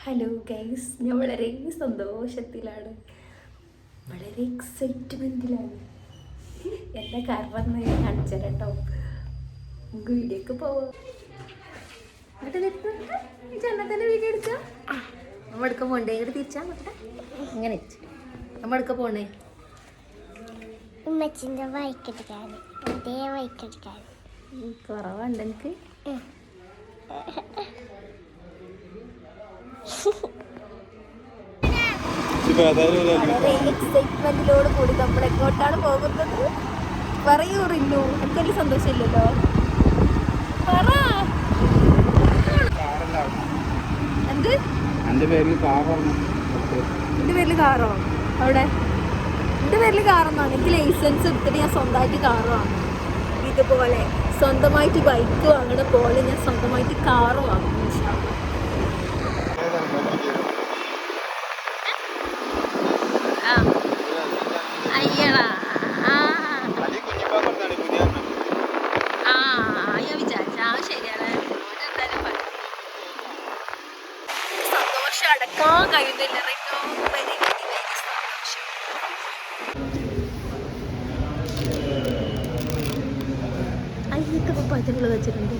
Hello guys, ഞാൻ വളരെ സന്തോഷത്തിലാണ്, വളരെ എക്സൈറ്റ്മെൻറ്റിലാണ്. എന്താ കാരണം ഞാൻ കാണിച്ചു തരാം കേട്ടോ. നമുക്ക് വീഡിയോക്ക് പോവാം. ചെന്നത്തന്നെ വീഡിയോ എടുക്കാം. നമ്മൾ എടുക്ക പോണ്ടേ? ഇങ്ങോട്ട് തിരിച്ചാൽ നോക്കട്ടെ. ഇങ്ങനെ നമ്മൾ എടുക്ക പോണേ. ഉമ്മച്ചിൻ്റെ വൈക്കെടുക്കാൻ അതേ വൈക്കെടുക്കാൻ കുറവുണ്ട് എനിക്ക്. എക്സൈറ്റ്മെന്റിലോട് കൂടി നമ്മൾ എങ്ങോട്ടാണ് പോകുന്നത്? പറയൂ റിന്നു, എനിക്ക് വലിയ സന്തോഷമില്ലല്ലോ. പറ. എന്ത്? എന്റെ പേരിൽ കാറോ? അവിടെ എന്റെ പേരിൽ കാറൊന്നാണ്. എനിക്ക് ലൈസൻസ് എടുത്തിട്ട് ഞാൻ സ്വന്തമായിട്ട് കാറ് വാങ്ങും. ഇതുപോലെ സ്വന്തമായിട്ട് ബൈക്ക് വാങ്ങണ പോലെ ഞാൻ സ്വന്തമായിട്ട് കാറ് വാങ്ങും. അയ്യടാ, ഞാൻ വിചാരിച്ച ശരിയാണ്. സന്തോഷം അടക്കാൻ കഴിയുന്നില്ല. അയ്യൊക്കെ പച്ചക്കുള്ള വെച്ചിട്ടുണ്ട്.